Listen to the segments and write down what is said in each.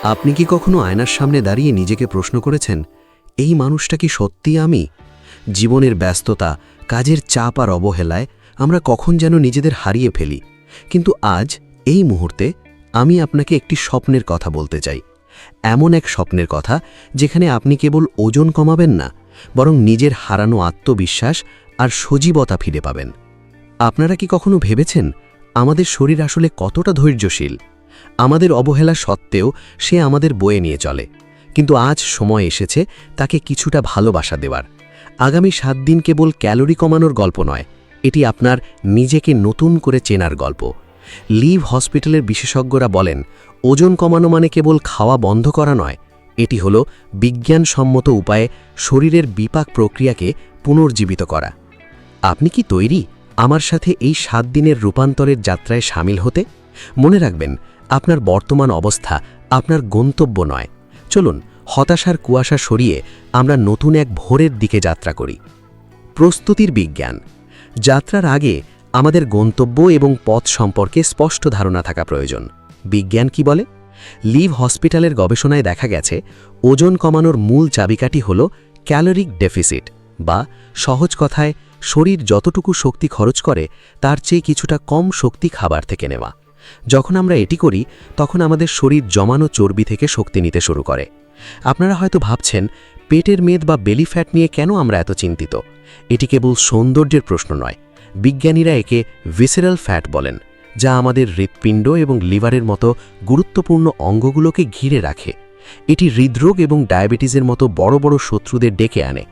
আপনি কি কখনো আয়নার সামনে দাঁড়িয়ে নিজেকে প্রশ্ন করেছেন, এই মানুষটা কি সত্যিই আমি? জীবনের ব্যস্ততা, কাজের চাপ আর অবহেলায় আমরা কখন যেন নিজেদের হারিয়ে ফেলি। কিন্তু আজ এই মুহূর্তে আমি আপনাকে একটি স্বপ্নের কথা বলতে চাই। এমন এক স্বপ্নের কথা যেখানে আপনি কেবল ওজন কমাবেন না, বরং নিজের হারানো আত্মবিশ্বাস আর সজীবতা ফিরে পাবেন। আপনারা কি কখনো ভেবেছেন আমাদের শরীর আসলে কতটা ধৈর্যশীল? আমাদের অবহেলা সত্ত্বেও সে আমাদের বয়ে নিয়ে চলে। কিন্তু আজ সময় এসেছে তাকে কিছুটা ভালোবাসা দেওয়ার। আগামী 7 দিন কেবল ক্যালোরি কমানোর গল্প নয়, এটি আপনার নিজেকে নতুন করে চেনার গল্প। লিভ হসপিটালের বিশেষজ্ঞরা বলেন, ওজন কমানো মানে কেবল খাওয়া বন্ধ করা নয়, এটি হলো বিজ্ঞানসম্মত উপায়ে শরীরের বিপাক প্রক্রিয়াকে পুনর্জীবিত করা। আপনি কি তৈরি আমার সাথে এই 7 দিনের রূপান্তরের যাত্রায় সামিল হতে? মনে রাখবেন, আপনার বর্তমান অবস্থা আপনার গন্তব্য নয়। চলুন হতাশার কুয়াশা সরিয়ে আমরা নতুন এক ভোরের দিকে যাত্রা করি। প্রস্তুতির বিজ্ঞান। যাত্রার আগে আমাদের গন্তব্য এবং পথ সম্পর্কে স্পষ্ট ধারণা থাকা প্রয়োজন। বিজ্ঞান কি বলে? লিভ হসপিটালের গবেষণায় দেখা গেছে, ওজন কমানোর মূল চাবিকাঠি হল ক্যালোরিক ডেফিসিট, বা সহজ কথায় শরীর যতটুকু শক্তি খরচ করে তার চেয়ে কিছুটা কম শক্তি খাবার থেকে নেওয়া। যখন আমরা এটি করি, তখন আমাদের শরীর জমানো চর্বি থেকে শক্তি নিতে শুরু করে। আপনারা হয়তো ভাবছেন, পেটের মেদ বা বেলি ফ্যাট নিয়ে কেন আমরা এত চিন্তিত? এটি কেবল সৌন্দর্যের প্রশ্ন নয়। বিজ্ঞানীরা একে ভিসেরাল ফ্যাট বলেন, যা আমাদের হৃৎপিণ্ড এবং লিভারের মতো গুরুত্বপূর্ণ অঙ্গগুলোকে ঘিরে রাখে। এটি হৃদরোগ এবং ডায়াবেটিসের মতো বড় বড় শত্রুদের ডেকে আনে।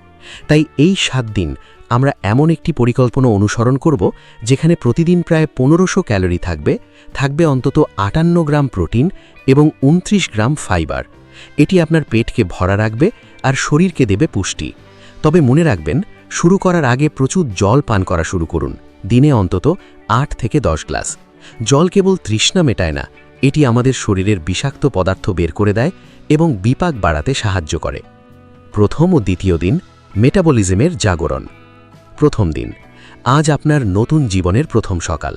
তাই এই 7 দিন আমরা এমন একটি পরিকল্পনা অনুসরণ করব যেখানে প্রতিদিন প্রায় 1500 ক্যালোরি থাকবে অন্তত 58 গ্রাম প্রোটিন এবং 29 গ্রাম ফাইবার। এটি আপনার পেটকে ভরা রাখবে আর শরীরকে দেবে পুষ্টি। তবে মনে রাখবেন, শুরু করার আগে প্রচুর জল পান করা শুরু করুন, দিনে অন্তত 8 থেকে 10 গ্লাস। জল কেবল তৃষ্ণা মেটায় না, এটি আমাদের শরীরের বিষাক্ত পদার্থ বের করে দেয় এবং বিপাক বাড়াতে সাহায্য করে। প্রথম ও দ্বিতীয় দিন মেটাবলিজমের জাগরণ। প্রথম দিন, আজ আপনার নতুন জীবনের প্রথম সকাল।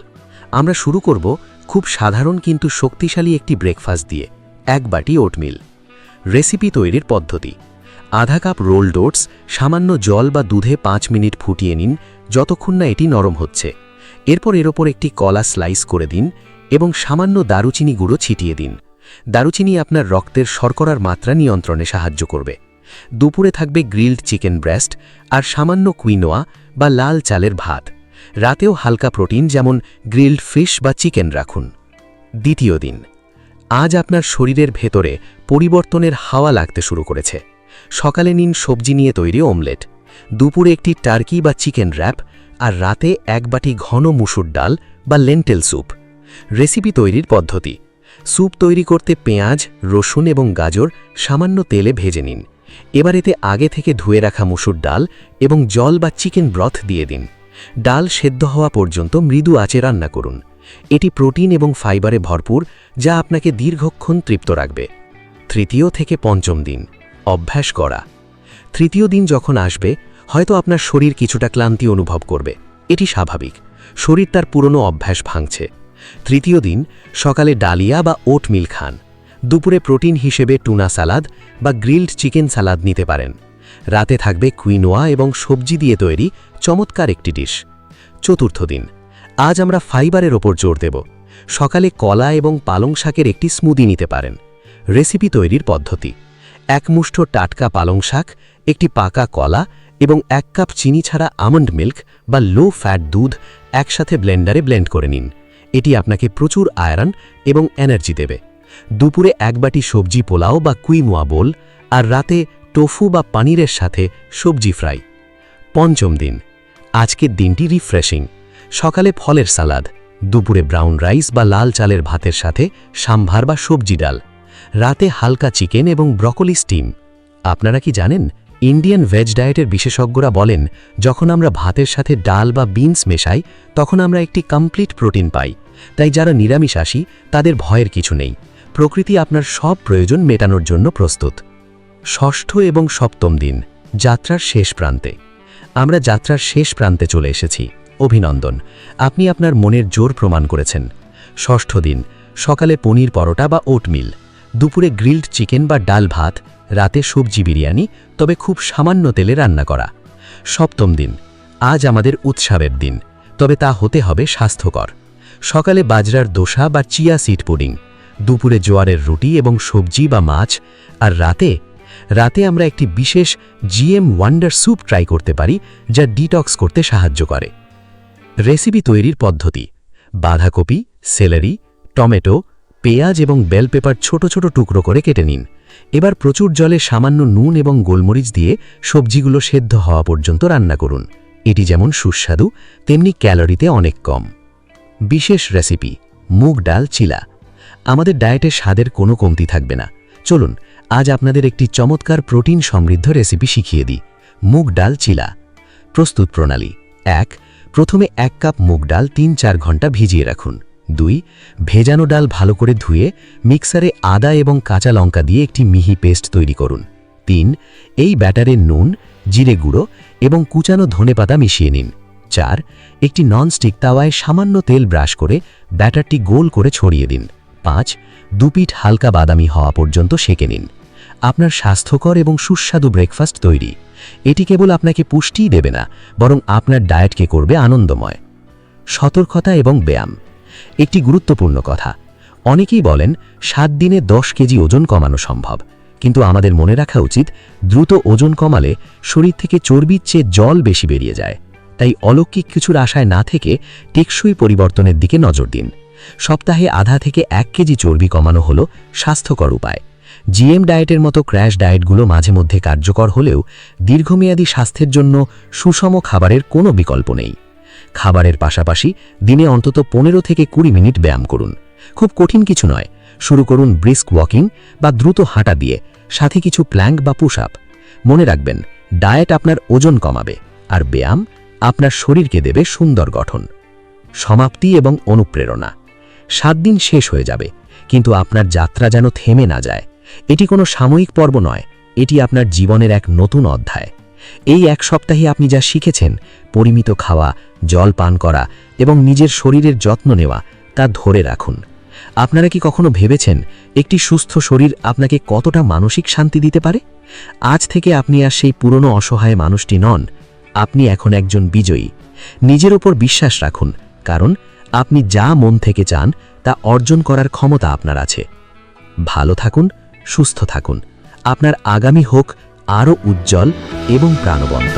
আমরা শুরু করব খুব সাধারণ কিন্তু শক্তিশালী একটি ব্রেকফাস্ট দিয়ে, 1 বাটি ওটমিল। রেসিপি তৈরির পদ্ধতি: আধা কাপ রোলড ওটস সামান্য জল বা দুধে 5 মিনিট ফুটিয়ে নিন, যতক্ষণ না এটি নরম হচ্ছে। এরপর এর ওপর একটি কলা স্লাইস করে দিন এবং সামান্য দারুচিনি গুঁড়ো ছিটিয়ে দিন। দারুচিনি আপনার রক্তের শর্করার মাত্রা নিয়ন্ত্রণে সাহায্য করবে। দুপুরে থাকবে গ্রিলড চিকেন ব্রেস্ট আর সামান্য কুইনোয়া বা লাল চালের ভাত। রাতেও হালকা প্রোটিন যেমন গ্রিলড ফিশ বা চিকেন রাখুন। দ্বিতীয় দিন, আজ আপনার শরীরের ভেতরে পরিবর্তনের হাওয়া লাগতে শুরু করেছে। সকালে নিন সবজি নিয়ে তৈরি অমলেট, দুপুরে একটি টার্কি বা চিকেন র্যাপ, আর রাতে 1 বাটি ঘন মুসুর ডাল বা লেন্টেল স্যুপ। রেসিপি তৈরির পদ্ধতি: স্যুপ তৈরি করতে পেঁয়াজ, রসুন এবং গাজর সামান্য তেলে ভেজে নিন। এবার এতে আগে থেকে ধুয়ে রাখা মুসুর ডাল এবং জল বা চিকেন ব্রথ দিয়ে দিন। ডাল সেদ্ধ হওয়া পর্যন্ত মৃদু আঁচে রান্না করুন। এটি প্রোটিন এবং ফাইবারে ভরপুর, যা আপনাকে দীর্ঘক্ষণ তৃপ্ত রাখবে। তৃতীয় থেকে পঞ্চম দিন, অভ্যাস করা। তৃতীয় দিন যখন আসবে, হয়তো আপনার শরীর কিছুটা ক্লান্তি অনুভব করবে। এটি স্বাভাবিক, শরীর তার পুরনো অভ্যাস ভাঙছে। তৃতীয় দিন, সকালে ডালিয়া বা ওটমিল খান। দুপুরে প্রোটিন হিসেবে টুনা সালাদ বা গ্রিলড চিকেন সালাদ নিতে পারেন। রাতে থাকবে কুইনোয়া এবং সবজি দিয়ে তৈরি চমৎকার একটি ডিশ। চতুর্থ দিন, আজ আমরা ফাইবারের ওপর জোর দেব। সকালে কলা এবং পালং শাকের একটি স্মুদি নিতে পারেন। রেসিপি তৈরির পদ্ধতি: 1 মুষ্ঠ টাটকা পালং শাক, একটি পাকা কলা এবং 1 কাপ চিনি ছাড়া আমন্ড মিল্ক বা লো ফ্যাট দুধ একসাথে ব্লেন্ডারে ব্লেন্ড করে নিন। এটি আপনাকে প্রচুর আয়রন এবং এনার্জি দেবে। দুপুরে 1 বাটি সবজি পোলাও বা কুইনোয়া বোল, আর রাতে টোফু বা পানিরের সাথে সবজি ফ্রাই। পঞ্চম দিন, আজকের দিনটি রিফ্রেশিং। সকালে ফলের সালাদ, দুপুরে ব্রাউন রাইস বা লাল চালের ভাতের সাথে সাম্ভার বা সবজি ডাল, রাতে হালকা চিকেন এবং ব্রকলি স্টিম। আপনারা কি জানেন, ইন্ডিয়ান ভেজ ডায়েটের বিশেষজ্ঞরা বলেন, যখন আমরা ভাতের সাথে ডাল বা বিনস মেশাই, তখন আমরা একটি কমপ্লিট প্রোটিন পাই। তাই যারা নিরামিষাশী, তাদের ভয়ের কিছু নেই। প্রকৃতি আপনার সব প্রয়োজন মেটানোর জন্য প্রস্তুত। ষষ্ঠ এবং সপ্তম দিন, যাত্রার শেষ প্রান্তে। আমরা যাত্রার শেষ প্রান্তে চলে এসেছি। অভিনন্দন, আপনি আপনার মনের জোর প্রমাণ করেছেন। ষষ্ঠ দিন, সকালে পনির পরোটা বা ওটমিল, দুপুরে গ্রিলড চিকেন বা ডাল ভাত, রাতে সবজি বিরিয়ানি, তবে খুব সামান্য তেলে রান্না করা। সপ্তম দিন, আজ আমাদের উৎসবের দিন, তবে তা হতে হবে স্বাস্থ্যকর। সকালে বাজরার দোসা বা চিয়া সিড পুডিং, দুপুরে জোয়ারের রুটি এবং সবজি বা মাছ, আর রাতে আমরা একটি বিশেষ জিএম ওয়ান্ডার স্যুপ ট্রাই করতে পারি, যা ডিটক্স করতে সাহায্য করে। রেসিপি তৈরির পদ্ধতি: বাঁধাকপি, সেলারি, টমেটো, পেঁয়াজ এবং বেল পেপার ছোট ছোট টুকরো করে কেটে নিন। এবার প্রচুর জলে সামান্য নুন এবং গোলমরিচ দিয়ে সবজিগুলো সেদ্ধ হওয়া পর্যন্ত রান্না করুন। এটি যেমন সুস্বাদু, তেমনি ক্যালোরিতে অনেক কম। বিশেষ রেসিপি: মুগ ডাল চিলা। আমাদের ডায়েটে স্বাদের কোনো কমতি থাকবে না। চলুন আজ আপনাদের একটি চমৎকার প্রোটিন সমৃদ্ধ রেসিপি শিখিয়ে দিই। মুগ ডাল চিলা। প্রস্তুত প্রণালী: 1. প্রথমে 1 কাপ মুগ ডাল 3-4 ঘন্টা ভিজিয়ে রাখুন। 2. ভেজানো ডাল ভালো করে ধুয়ে মিক্সারে আদা এবং কাঁচা লঙ্কা দিয়ে একটি মিহি পেস্ট তৈরি করুন। 3. এই ব্যাটারে নুন, জিরে গুঁড়ো এবং কুচানো ধনেপাতা মিশিয়ে নিন। 4. একটি ননস্টিক তাওয়ায় সামান্য তেল ব্রাশ করে ব্যাটারটি গোল করে ছড়িয়ে দিন। 5. 2 পিঠ হালকা বাদামি হওয়া পর্যন্ত সেঁকে নিন। আপনার স্বাস্থ্যকর এবং সুস্বাদু ব্রেকফাস্ট তৈরি। এটি কেবল আপনাকে পুষ্টিই দেবে না, বরং আপনার ডায়েটকে করবে আনন্দময়। সতর্কতা এবং ব্যায়াম। একটি গুরুত্বপূর্ণ কথা: অনেকেই বলেন 7 দিনে 10 কেজি ওজন কমানো সম্ভব, কিন্তু আমাদের মনে রাখা উচিত দ্রুত ওজন কমালে শরীর থেকে চর্বির চেয়ে জল বেশি বেরিয়ে যায়। তাই অলৌকিক কিছুর আশায় না থেকে টেকসই পরিবর্তনের দিকে নজর দিন। সপ্তাহে আধা থেকে 1 কেজি চর্বি কমানো হলো স্বাস্থ্যকর উপায়। জিএম ডায়েটের মতো ক্র্যাশ ডায়েটগুলো মাঝে মধ্যে কার্যকর হলেও দীর্ঘমেয়াদী স্বাস্থ্যের জন্য সুষম খাবারের কোনো বিকল্প নেই। খাবারের পাশাপাশি দিনে অন্তত 15 থেকে 20 মিনিট ব্যায়াম করুন। খুব কঠিন কিছু নয়। শুরু করুন ব্রিস্ক ওয়াকিং বা দ্রুত হাঁটা দিয়ে, সাথে কিছু প্ল্যাঙ্ক বা পুশ আপ। মনে রাখবেন, ডায়েট আপনার ওজন কমাবে, আর ব্যায়াম আপনার শরীরকে দেবে সুন্দর গঠন। সমাপ্তি এবং অনুপ্রেরণা। 7 দিন শেষ হয়ে যাবে, কিন্তু আপনার যাত্রা যেন থেমে না যায়। এটি কোনো সাময়িক পর্ব নয়, এটি আপনার জীবনের এক নতুন অধ্যায়। এই 1 সপ্তাহে আপনি যা শিখেছেন, পরিমিত খাওয়া, জল পান করা এবং নিজের শরীরের যত্ন নেওয়া, তা ধরে রাখুন। আপনারা কি কখনো ভেবেছেন একটি সুস্থ শরীর আপনাকে কতটা মানসিক শান্তি দিতে পারে? আজ থেকে আপনি আর সেই পুরনো অসহায় মানুষটি নন। আপনি এখন একজন বিজয়ী। নিজের উপর বিশ্বাস রাখুন, কারণ আপনি যা মন থেকে চান তা অর্জন করার ক্ষমতা আপনার আছে। ভালো থাকুন, সুস্থ থাকুন। আপনার আগামী হোক আরও উজ্জ্বল এবং প্রাণবন্ত।